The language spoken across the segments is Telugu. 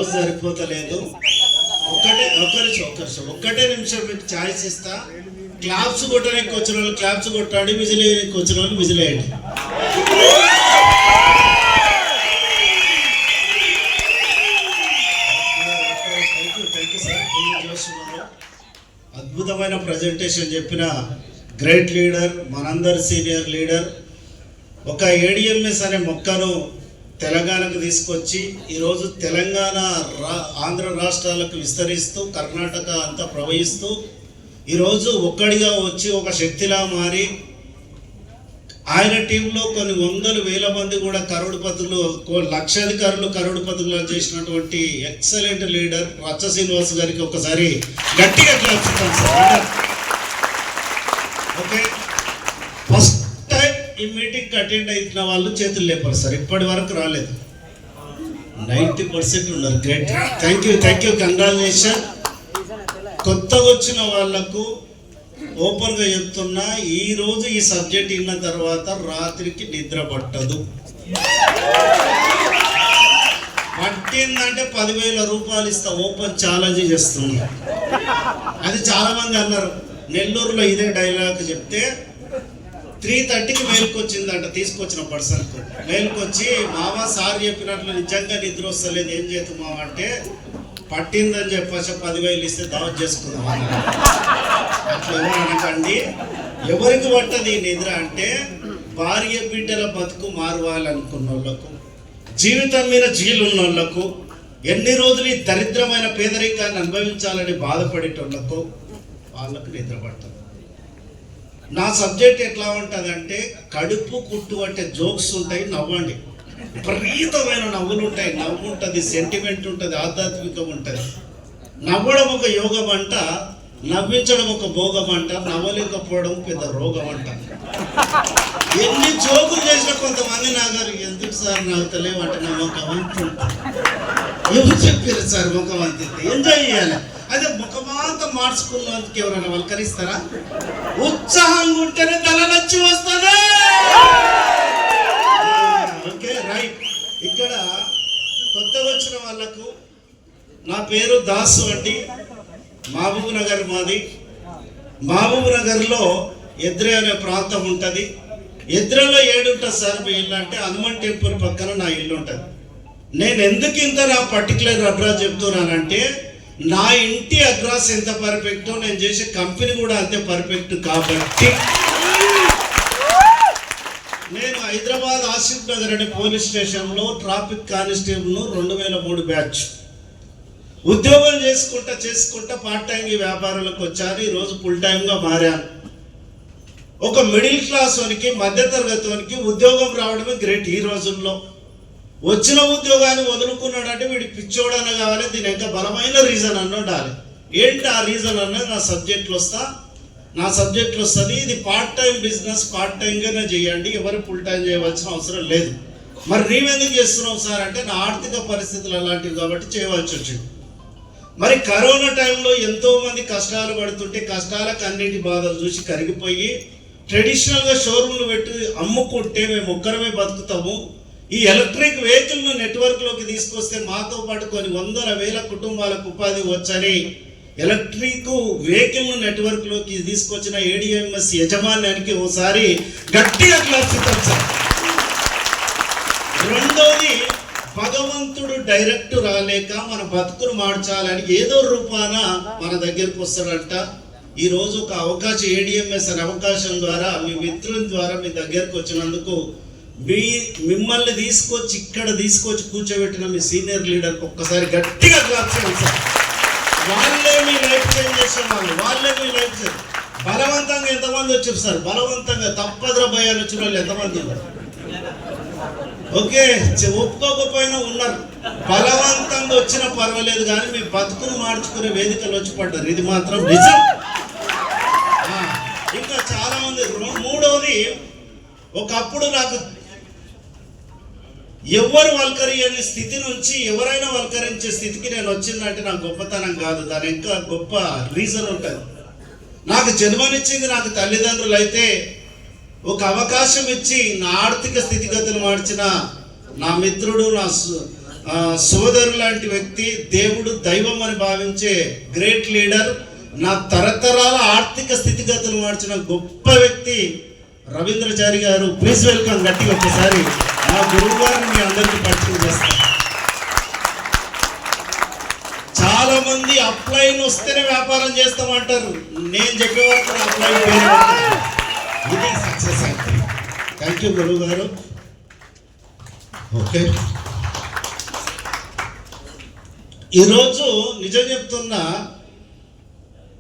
రోజు సరిపోతలేదు. ఒక్కటే నిమిషం మీకు ఛాయిస్ ఇస్తా. క్లాప్స్ కొట్టడానికి వచ్చిన వాళ్ళు క్లాప్స్ కొట్టండి, విజిల్ వేయడానికి వచ్చిన వాళ్ళు విజిల్ వేయండి. అద్భుతమైన ప్రజెంటేషన్ చెప్పిన గ్రేట్ లీడర్, మనందరి సీనియర్ లీడర్. ఒక ఏడిఎంఎస్ అనే మొక్కను తెలంగాణకు తీసుకొచ్చి ఈరోజు తెలంగాణ ఆంధ్ర రాష్ట్రాలకు విస్తరిస్తూ కర్ణాటక అంతా ప్రవహిస్తూ ఈరోజు ఒక్కడిగా వచ్చి ఒక శక్తిలా మారి ఆయన టీంలో కొన్ని వందల వేల మంది కూడా కరోడుపతులు, లక్షాధికారులు కరోడుపతులు చేసినటువంటి ఎక్సలెంట్ లీడర్ రచ్చ శ్రీనివాస్ గారికి ఒకసారి గట్టిగా క్లాప్స్ ఇస్తాను సార్. ఓకే, ఫస్ట్ టైం ఈ మీటింగ్ అటెండ్ అయిన వాళ్ళు చేతులు లేపారు సార్. ఇప్పటి వరకు రాలేదు, 90% ఉన్నారు. Great, thank you congratulation. కొత్తగా వచ్చిన వాళ్లకు ఓపెన్గా చెప్తున్నా, ఈరోజు ఈ సబ్జెక్ట్ విన్న తర్వాత రాత్రికి నిద్ర పట్టదు. పట్టిందంటే 10,000 రూపాయలు ఇస్తా. ఓపెన్ ఛాలెంజ్ చేస్తున్నా. అది చాలా మంది అన్నారు. నెల్లూరులో ఇదే డైలాగ్ చెప్తే 3:30కి మేలుకొచ్చిందంట. తీసుకొచ్చిన పర్సన్కు మేలుకొచ్చి, మామ సార్ చెప్పినట్లు నిజంగా నిద్ర వస్తలేదు, ఏం చేద్దాం మామ అంటే, పట్టిందని చెప్పేసి 10,000 ఇస్తే దావత్ చేసుకుందాం అన్నారు. అట్లా ఎవరు అనకండి. ఎవరికి పట్టది నిద్ర అంటే, భార్య బిడ్డల బతుకు మారవాలనుకున్న వాళ్ళకు, జీవితం మీద జీలున్న వాళ్ళకు, ఎన్ని రోజులు ఈ దరిద్రమైన పేదరికాన్ని అనుభవించాలని బాధపడేటోళ్లకు, వాళ్ళకు నిద్ర పట్టదు. నా సబ్జెక్ట్ ఎట్లా ఉంటుంది అంటే, కడుపు కుట్టు అంటే జోక్స్ ఉంటాయి, నవ్వండి. విపరీతమైన నవ్వులు ఉంటాయి. నవ్వు ఉంటుంది, సెంటిమెంట్ ఉంటుంది, ఆధ్యాత్మికం ఉంటుంది. నవ్వడం ఒక యోగం అంట, నవ్వించడం ఒక భోగం అంట, నవ్వలేకపోవడం పెద్ద రోగం అంట. ఎన్ని జోకులు చేసిన కొంతమంది నాగారు, ఎందుకు సార్ నవ్వుతలేవు అంటే, నా ముఖమంతి ఎవరు చెప్పారు సార్? ముఖమంతి ఎంజాయ్ చేయాలి. అదే ముఖమంతా మార్చుకున్నందుకు ఎవరైనా వల్కరిస్తారా? ఉత్సాహంగా ఉంటేనే తల నచ్చి వస్తుంది. Okay, right. ఇక్కడ కొత్తగా వచ్చిన వాళ్ళకు, నా పేరు దాసు అండి, మహబూబ్ నగర్ మాది. మహబూబ్ నగర్లో ఎద్రే అనే ప్రాంతం ఉంటుంది. ఎద్రలో ఏడుంటుంది సార్ మీ ఇల్లు అంటే, హనుమాన్ టెంపుల్ పక్కన నా ఇల్లు ఉంటుంది. నేను ఎందుకు ఇంత నా పర్టికులర్ అడ్రస్ చెప్తున్నానంటే, నా ఇంటి అడ్రస్ ఎంత పర్ఫెక్టో నేను చేసే కంపెనీ కూడా అంతే పర్ఫెక్ట్. కాబట్టి నేను హైదరాబాద్ ఆసిఫ్ నగర్ అనే పోలీస్ స్టేషన్లో ట్రాఫిక్ కానిస్టేబుల్ 2003 బ్యాచ్ ఉద్యోగం చేసుకుంటా పార్ట్ టైం ఈ వ్యాపారాలకు వచ్చాను. ఈరోజు ఫుల్ టైంగా మారాను. ఒక మిడిల్ క్లాస్ వానికి, మధ్యతరగతి వానికి ఉద్యోగం రావడమే గ్రేట్. ఈ రోజుల్లో వచ్చిన ఉద్యోగాన్ని వదులుకున్నాడంటే వీడి పిచ్చోడన కావాలి. దీని యొక్క బలమైన రీజన్ అన్న ఉండాలి. ఏంటి ఆ రీజన్ అన్నది నా సబ్జెక్టులు వస్తుంది. ఇది పార్ట్ టైం బిజినెస్, పార్ట్ టైంగానే చేయండి, ఎవరు ఫుల్ టైం చేయవలసిన అవసరం లేదు. మరి నీవెందుకు చేస్తున్నావు సార్ అంటే, నా ఆర్థిక పరిస్థితులు అలాంటివి కాబట్టి చేయవలసి వచ్చింది. మరి కరోనా టైంలో ఎంతో మంది కష్టాలు పడుతుంటే, కష్టాలకు అన్నిటి బాధలు చూసి కరిగిపోయి ట్రెడిషనల్గా షోరూమ్లు పెట్టి అమ్ముకుంటే మేము ఒక్కరమే బతుకుతాము, ఈ ఎలక్ట్రిక్ వెహికల్ను నెట్వర్క్లోకి తీసుకొస్తే మాతో పాటు కొన్ని వందల వేల కుటుంబాలకు ఉపాధి వచ్చని ఎలక్ట్రిక్ వెహికల్ను నెట్వర్క్లోకి తీసుకొచ్చిన ఏడిఎంఎస్ యజమాన్యానికి ఓసారి గట్టిగా క్లాప్స్ ఇద్దాం సార్. రెండోది, భగవంతుడు డైరెక్ట్ రాలేక మన బతుకును మార్చాలని ఏదో రూపాన మన దగ్గరకు వస్తాడంట. ఈరోజు ఒక అవకాశం, ఏడిఎంఎస్ అనే అవకాశం ద్వారా, మీ మిత్రుల ద్వారా మీ దగ్గరకు వచ్చినందుకు, మిమ్మల్ని ఇక్కడ తీసుకొచ్చి కూర్చోబెట్టిన మీ సీనియర్ లీడర్కి ఒక్కసారి గట్టిగా క్లాప్స్ ఇవ్వండి సార్. వాళ్ళే మీ లైఫ్ చేంజ్ చేసే వాళ్ళే మీ లైఫ్ చేంజ్. బలవంతంగా ఎంతమంది వచ్చారు సార్? బలవంతంగా తప్పద్ర భయాలు వచ్చిన వాళ్ళు ఎంతమంది ఉన్నారు? ఓకే, ఒప్పుకోకపోయినా ఉన్నారు. బలవంతంగా వచ్చినా పర్వాలేదు, కానీ మీ బతుకును మార్చుకునే వేదికలు వచ్చి పడ్డారు. ఇది మాత్రం నిజం. ఇంకా చాలా మంది. మూడవది, ఒకప్పుడు నాకు ఎవరు వల్కరియని స్థితి నుంచి ఎవరైనా వల్కరించే స్థితికి నేను వచ్చిందంటే నా గొప్పతనం కాదు, దాని ఇంకా గొప్ప రీజన్ ఉంటుంది. నాకు జన్మనిచ్చింది నాకు తల్లిదండ్రులు అయితే, ఒక అవకాశం ఇచ్చి నా ఆర్థిక స్థితిగతులు మార్చిన నా మిత్రుడు, సోదరు లాంటి వ్యక్తి, దేవుడు దైవం అని భావించే గ్రేట్ లీడర్, నా తరతరాల ఆర్థిక స్థితిగతులు మార్చిన గొప్ప వ్యక్తి రవీంద్రచారి గారు. Please welcome. గట్టిగా ఒకసారి నా గురువు గారిని మీ అందరికీ పరిచయం చేస్తాను. చాలా మంది అప్లైన్ వస్తేనే వ్యాపారం చేస్తామంటారు. నేను చెప్పే వరకు అప్లైన్ ఇది సక్సెస్ అయితే. థ్యాంక్ యూ గురువు గారు. ఓకే, ఈరోజు నిజం చెప్తున్నా,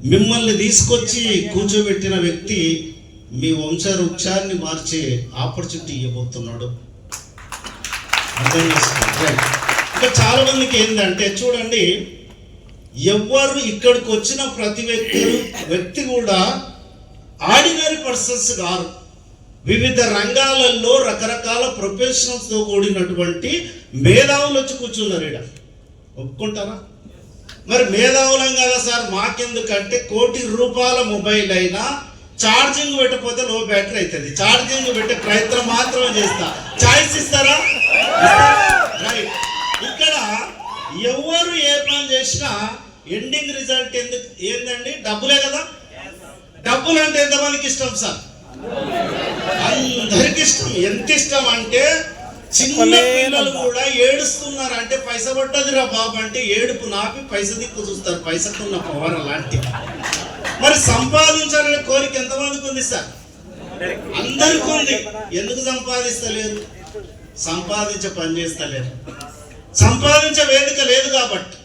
మిమ్మల్ని తీసుకొచ్చి కూర్చోబెట్టిన వ్యక్తి మీ వంశవృక్షాన్ని మార్చే ఆపర్చునిటీ ఇవ్వబోతున్నాడు. అర్థం చేసుకోండి. ఇంకా చాలా మందికి ఏంటంటే చూడండి, ఎవరు ఇక్కడికి వచ్చిన ప్రతి వ్యక్తి కూడా ఆర్డినరీ పర్సన్స్ కాదు. వివిధ రంగాలలో రకరకాల ప్రొఫెషనల్స్తో కూడినటువంటి మేధావులు వచ్చి కూర్చున్నారు. ఇక్కడ ఒప్పుకుంటారా? మరి మేధావులం కదా సార్, మాకెందుకంటే ₹1,00,00,000 మొబైల్ అయినా ఛార్జింగ్ పెట్టకపోతే లో బ్యాటరీ అవుతుంది. ఛార్జింగ్ పెట్టే ప్రయత్నం మాత్రమే చేస్తా. చాయిస్ ఇస్తారా? రైట్. ఇక్కడ ఎవరు ఏ పని చేసినా ఎండింగ్ రిజల్ట్ ఏందండి? డబ్బులే కదా. డబ్బులు అంటే ఎంతమందికి ఇష్టం సార్? అందరికి ఇష్టం. ఎంత ఇష్టం అంటే చిన్న పిల్లలు కూడా ఏడుస్తున్నారు అంటే పైస పట్టదురా బాబు అంటే ఏడుపు నాపి పైస దిక్కు చూస్తారు. పైసకున్న పవర్ అలాంటి. మరి సంపాదించాలనే కోరిక ఎంతమందికి ఉంది సార్? అందరికీ ఉంది. ఎందుకు సంపాదిస్తలేరు? సంపాదించే పని చేస్తలేరు. సంపాదించే వేదిక లేదు కాబట్టి.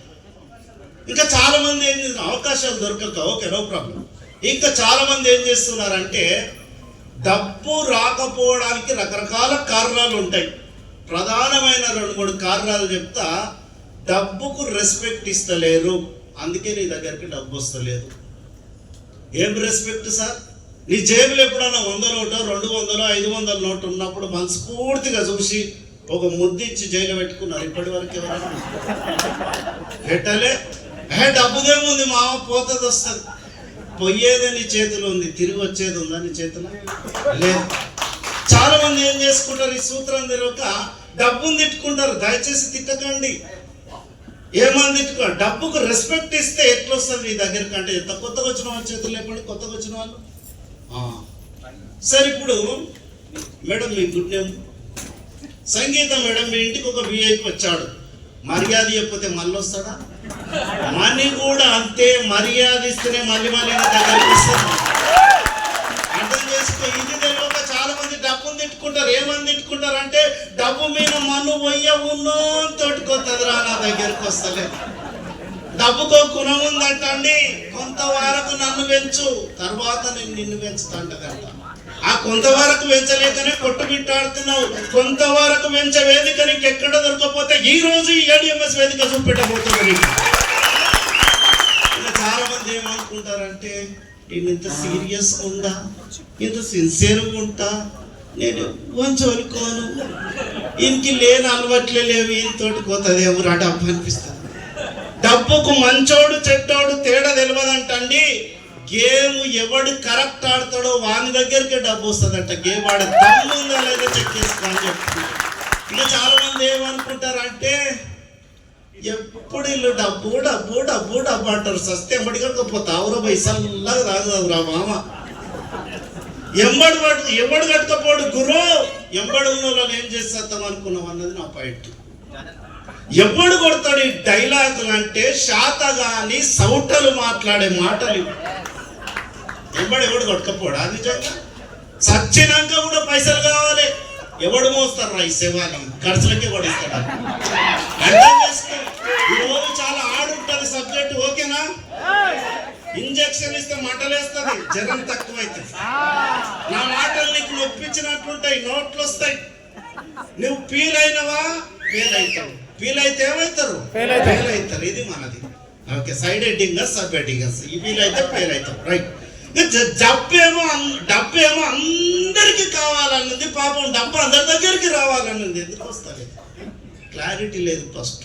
ఇంకా చాలా మంది ఏం చేస్తున్నారు, అవకాశాలు దొరకక, ఓకే నో ప్రాబ్లం. ఇంకా చాలా మంది ఏం చేస్తున్నారంటే, డబ్బు రాకపోవడానికి రకరకాల కారణాలు ఉంటాయి. ప్రధానమైన 2-3 కారణాలు చెప్తా. డబ్బుకు రెస్పెక్ట్ ఇస్తలేరు, అందుకే నీ దగ్గరికి డబ్బు వస్తలేదు. ఏం రెస్పెక్ట్ సార్? నీ జేబులో ఎప్పుడన్నా 100 నోటు, 200, 500 నోటు ఉన్నప్పుడు మనస్ఫూర్తిగా చూసి ఒక ముద్దిచ్చి జైలు పెట్టుకున్నారు ఇప్పటి వరకు ఎవరైనా? పెట్టలే. డబ్బుదేముంది మామ, పోతుంది వస్తుంది. పోయేదే నీ చేతిలో ఉంది, తిరిగి వచ్చేది ఉందా నీ చేతిలో? లేదు. చాలా మంది ఏం చేసుకుంటారు, ఈ సూత్రం తెలియక డబ్బును తిట్టుకుంటారు. దయచేసి తిట్టకండి. ఏమని తిట్టుకో, డబ్బుకు రెస్పెక్ట్ ఇస్తే ఎట్లా వస్తుంది నీ దగ్గరికి? అంటే ఎంత కొత్తగా వచ్చిన వాళ్ళ చేతులు లేకపోతే కొత్తగా వచ్చిన వాళ్ళు. సరే, ఇప్పుడు మేడం మీ గుడ్ నేమ్ సంగీత మేడం, మీ ఇంటికి ఒక విఐపి వచ్చాడు. మర్యాద చెప్పితే మళ్ళీ వస్తాడా? మనీ కూడా అంతే, మర్యాద ఇస్తేనే మళ్ళీ దగ్గరికి ఇస్తాడు. అర్థం చేసుకో. ఇది తెలియక చాలా మంది డబ్బును తిట్టుకుంటారు. ఏమని తిట్టుకుంటారు అంటే, డబ్బు మీద మన్ను పొయ్య ఉన్నో తోటికొస్తుంది రా, నా దగ్గరికి వస్తలేదు. డబ్బుకో గుణం ఉందంటండి. కొంతవరకు నన్ను పెంచు, తర్వాత నేను నిన్ను పెంచుతా అంటదంట. ఆ కొంతవరకు పెంచలేకనే కొట్టుమిట్టాడుతున్నావు. కొంతవరకు పెంచే వేదిక నీకు ఎక్కడ దొరకపోతే ఈ రోజు ఈ ADMS వేదిక చూపెట్టబోతుంది. ఇలా చాలా మంది ఏమనుకుంటారంటే, నేను ఇంత సీరియస్గా ఉందా, ఇంత సిన్సియర్గా ఉంటా, నేను కొంచెం అనుకోను, ఇంకి లేని అలవాట్లే లేవు, ఈయనతోటి పోతుంది ఎవరు డబ్బు అనిపిస్తుంది. డబ్బుకు మంచోడు చెడ్డోడు తేడా తెలియదంటండి. గేమ్ ఎవడు కరెక్ట్ ఆడతాడో వాని దగ్గరికి డబ్బు వస్తుందంట. గేమ్ ఆడే దమ్ము ఉందా లేదా చెక్ చేసుకో అని చెప్తుంది. ఇంకా చాలా మంది ఏమనుకుంటారంటే, ఎప్పుడు ఇల్లు డబ్బు డబ్బు డబ్బు డబ్బు అంటారు. సస్తే ఎంబడి కట్టుకపోతావురా పైసల్లాగా తాగుదావురా మామ. ఎవడు కట్టుకపోడు గురు, ఎంబడి ఉన్న వాళ్ళని ఏం చేస్తాం అనుకున్నాం అన్నది నా పాయింట్. ఎవడు కొడతాడు ఈ డైలాగులు అంటే, శాతగాని సౌటలు మాట్లాడే మాటలు. ఎవడు కొట్టకపోడా? నిజంగా సచ్చినాక కూడా పైసలు కావాలి. ఎవడు మోస్తారు రా ఈ సేవని? ఖర్చులకే కొడిస్తాడు. అర్థం చేసుకో. ఈరోజు చాలా ఆడుంటది సబ్జెక్ట్, ఓకేనా? ఇంజక్షన్ ఇస్తే మంటలేస్తుంది, జ్వరం తక్కువైతుంది. నా మాటలు నీకు నొప్పించినట్లుంటాయి, నోట్లు వస్తాయి. నువ్వు ఫీల్ అయినవా? ఫెయిల్ అవుతావు. ఫీల్ అయితే ఏమవుతారు? ఫెయిల్ అవుతారు. ఇది మనది. Okay, side heading sub heading. ఈ ఫీల్ అయితే ఫెయిల్ అవుతాం. రైట్. డబ్బు ఏమో అందరికి కావాలన్నది. పాపం డబ్బు అందరి దగ్గరికి రావాలన్నది. ఎందుకు వస్తలేదు? క్లారిటీ లేదు. ఫస్ట్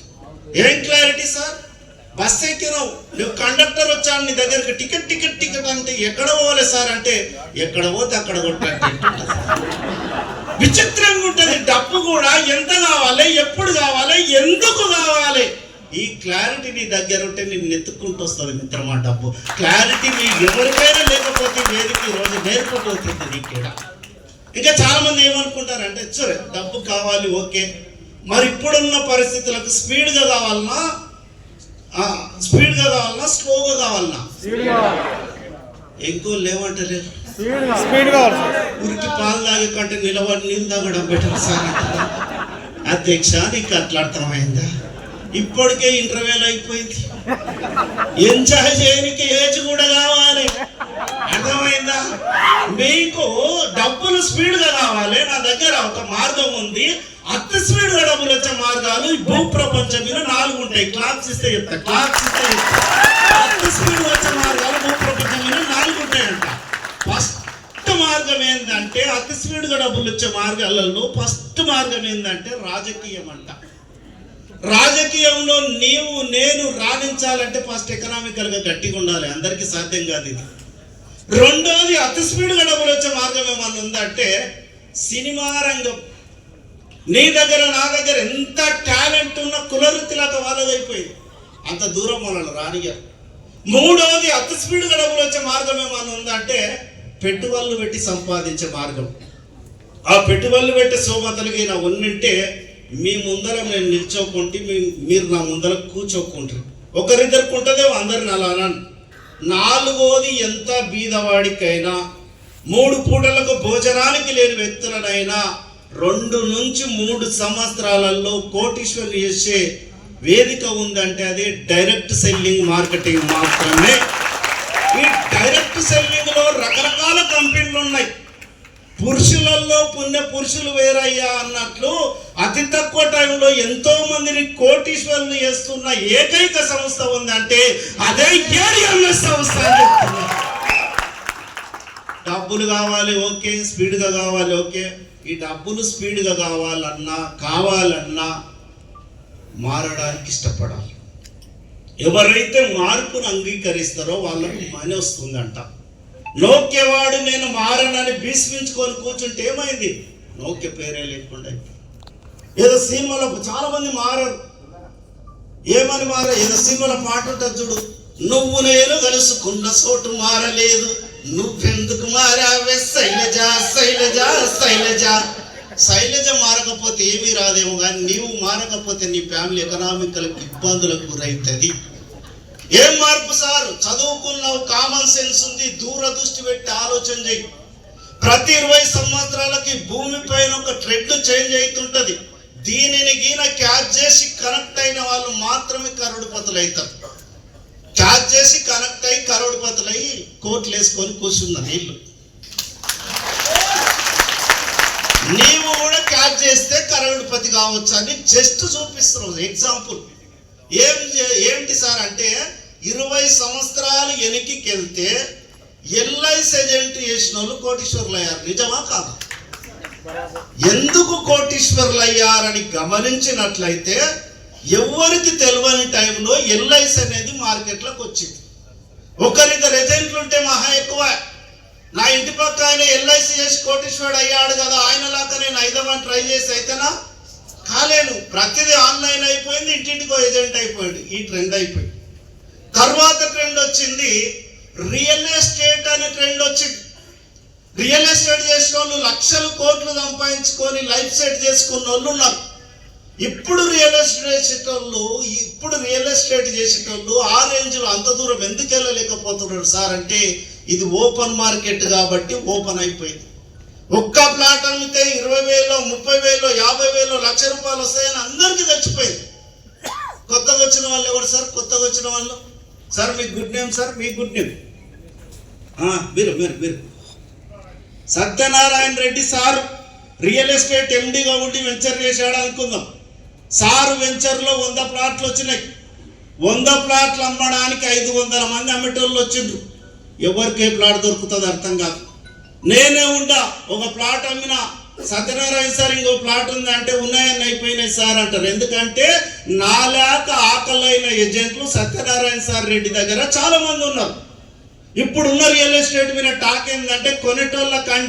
ఏం క్లారిటీ సార్? బస్ ఎక్కినావు, నువ్వు కండక్టర్ వచ్చాడు నీ దగ్గరికి, టికెట్ అంటే ఎక్కడ పోవాలి సార్ అంటే, ఎక్కడ పోతే అక్కడ కొట్టాలి. విచిత్రంగా ఉంటుంది. డబ్బు కూడా ఎంత కావాలి, ఎప్పుడు కావాలి, ఎందుకు క్లారిటీ నీ దగ్గర ఉంటే నేను ఎత్తుక్కుంటూ వస్తుంది మిత్రమా డబ్బు. క్లారిటీ మీ ఎవరికైనా లేకపోతే వేదిక ఈరోజు నేర్పబోతుంది నీకేడ. ఇంకా చాలా మంది ఏమనుకుంటారంటే సరే డబ్బు కావాలి ఓకే, మరి ఇప్పుడున్న పరిస్థితులకు స్పీడ్గా కావాలన్నా స్లోగా కావాలన్నా? ఎక్కువ లేవంటలేదు, ఉరికి పాలు తాగే కంటే నిలబడి నీళ్ళు తాగడం బెటర్ సార్ అంటారా? అధ్యక్ష నీకు అట్లా అర్థమైందా? ఇప్పటికే ఇంటర్వ్యూలు అయిపోయింది, ఎంజాయ్ చేయడానికి ఏజ్ కూడా కావాలి, అర్థమైందా? మీకు డబ్బులు స్పీడ్గా కావాలి, నా దగ్గర ఒక మార్గం ఉంది. అతి స్పీడ్గా డబ్బులు వచ్చే మార్గాలు ఈ భూ ప్రపంచం మీద 4 ఉంటాయి. క్లాప్స్ ఇస్తే చెప్తా, క్లాప్స్ ఇస్తే చెప్తా. అతి స్పీడ్గా వచ్చే మార్గాలు భూ ప్రపంచం మీద 4 ఉంటాయంట. ఫస్ట్ మార్గం ఏంటంటే, అతి స్పీడ్గా డబ్బులు వచ్చే మార్గాలలో ఫస్ట్ మార్గం ఏంటంటే రాజకీయం అంట. రాజకీయంలో నీవు నేను రాణించాలంటే ఫస్ట్ ఎకనామికల్ గా గట్టిగా ఉండాలి, అందరికీ సాధ్యం కాదు ఇది. రెండోది అతి స్పీడ్గా డబ్బులు వచ్చే మార్గం ఏమన్నా ఉందంటే సినిమా రంగం. నీ దగ్గర నా దగ్గర ఎంత టాలెంట్ ఉన్న కులవృత్తిలాగా వాళ్ళదైపోయింది, అంత దూరం మనల్ని రానిగారు. మూడోది అతి స్పీడ్గా డబ్బులు వచ్చే మార్గం ఏమన్నా ఉందంటే పెట్టుబడులు పెట్టి సంపాదించే మార్గం. ఆ పెట్టుబడులు పెట్టి సోమతలకి నా ఉన్నింటే మీ ముందర నేను నిల్చోకుంటే మీరు నా ముందర కూర్చోకుంటారు. ఒకరిద్దరికి ఉంటుందేమో, అందరిని అలా అన్నాను. నాలుగోది ఎంత బీదవాడికైనా 3 పూటలకు భోజనానికి లేని వ్యక్తులనైనా 2 నుంచి 3 సంవత్సరాలలో కోటీశ్వరులు చేసే వేదిక ఉందంటే అది డైరెక్ట్ సెల్లింగ్ మార్కెటింగ్ మాత్రమే. ఈ డైరెక్ట్ సెల్లింగ్ లో రకరకాల కంపెనీలు ఉన్నాయి. పురుషులలో పుణ్య పురుషులు వేరయ్యా అన్నట్లు అతి తక్కువ టైంలో ఎంతో మందిని కోటీశ్వరులు చేస్తున్న ఏకైక సంస్థ ఉందంటే అదే ఏడిఎంఎస్ సంస్థ అని చెప్తున్నా. డబ్బులు కావాలి ఓకే, స్పీడ్గా కావాలి ఓకే. ఈ డబ్బులు స్పీడ్గా కావాలన్నా మారడానికి ఇష్టపడాలి. ఎవరైతే మార్పును అంగీకరిస్తారో వాళ్ళకి మనీ వస్తుందంట. నోక్యవాడు నేను మారనని భీష్మించుకొని కూర్చుంటే ఏమైంది? నోక్య పేరే లేకుండా ఏదో సినిమాలో చాలా మంది మారరు. ఏమని ఏదో సినిమాలో పాట ఉంటుంది చూడు, నువ్వు నేను కలుసుకున్న చోటు మారలేదు, నువ్వెందుకు మారావే శైలజ శైలజ శైలజ. శైలజ మారకపోతే ఏమీ రాదేమో, కానీ నీవు మారకపోతే నీ ఫ్యామిలీ ఎకనామికల్ ఇబ్బందులకు గురవుతుంది. ఏం మార్పు సార్? చదువుకున్నావు, కామన్ సెన్స్ ఉంది, దూరదృష్టి పెట్టి ఆలోచన చేయి. ప్రతి 20 సంవత్సరాలకి భూమి పైన ఒక ట్రెండ్ చేంజ్ అవుతుంటది. దీనిని గీన క్యాచ్ చేసి కనెక్ట్ అయిన వాళ్ళు మాత్రమే కరోడుపతులు అవుతారు. క్యాచ్ చేసి కనెక్ట్ అయ్యి కరోడుపతులు అయ్యి కోట్లు వేసుకొని కూర్చున్న నీళ్ళు. నీవు కూడా క్యాచ్ చేస్తే కరోడుపతి కావచ్చు అని జస్ట్ చూపిస్తున్నావు ఎగ్జాంపుల్. ఏంటి సార్ అంటే 20 సంవత్సరాలు వెనక్కి ఎల్ఐసి ఏజెంట్ చేసిన వాళ్ళు కోటీశ్వరులు అయ్యారు. నిజమా కాదు? ఎందుకు కోటీశ్వరులు అయ్యారని గమనించినట్లయితే ఎవరికి తెలియని టైంలో ఎల్ఐసి అనేది మార్కెట్లోకి వచ్చింది. ఒకరిద్దరు ఏజెంట్లు ఉంటే మహా ఎక్కువ. నా ఇంటి పక్క ఆయన ఎల్ఐసి చేసి కోటీశ్వరుడు అయ్యాడు కదా, ఆయన లాగా నేను అయిదామని ట్రై చేసి అయితేనా కాలేను. ప్రతిదీ ఆన్లైన్ అయిపోయింది, ఇంటింటికో ఏజెంట్ అయిపోయాడు. ఈ ట్రెండ్ అయిపోయింది. తర్వాత ట్రెండ్ వచ్చింది రియల్ ఎస్టేట్ అనే ట్రెండ్ వచ్చింది. రియల్ ఎస్టేట్ చేసిన వాళ్ళు లక్షలు కోట్లు సంపాదించుకొని లైఫ్ సెట్ చేసుకున్న వాళ్ళు ఉన్నారు. ఇప్పుడు రియల్ ఎస్టేట్ చేసేటోళ్ళు ఆ రేంజ్లో అంత దూరం ఎందుకు వెళ్ళలేకపోతున్నారు సార్ అంటే ఇది ఓపెన్ మార్కెట్ కాబట్టి ఓపెన్ అయిపోయింది. ఒక్క ప్లాట్ అమ్మితే 20,000, 30,000, 50,000, ₹1,00,000 వస్తాయని అందరికీ తెచ్చిపోయింది. కొత్తగా వచ్చిన వాళ్ళు ఎవరు సార్? కొత్తగా వచ్చిన వాళ్ళు సార్ మీ గుడ్ నేమ్ సార్, మీ గుడ్ నేమ్ మీరు Satyanarayana Reddy sir real estate ఎండిగా ఉండి వెంచర్ చేశాడు అనుకుందాం. సారు వెంచర్లో 100 ప్లాట్లు వచ్చినాయి. 100 ప్లాట్లు అమ్మడానికి 500 మంది అమ్మేటోళ్ళు వచ్చిండ్రు. ఎవరికి ఏ ప్లాట్ దొరుకుతుంది అర్థం కాదు. నేనే ఉండా ఒక ప్లాట్ అమ్మిన సత్యనారాయణ సార్ ఇంకో ప్లాట్ ఉంది అంటే ఉన్నాయని అయిపోయినాయి సార్ అంటారు. ఎందుకంటే నాలాక ఆకలైన ఏజెంట్లు సత్యనారాయణ సార్ రెడ్డి దగ్గర చాలా మంది ఉన్నారు. ఇప్పుడున్న రియల్ ఎస్టేట్ మీద టాక్ ఏంటంటే కొనేటోళ్ళ కంటే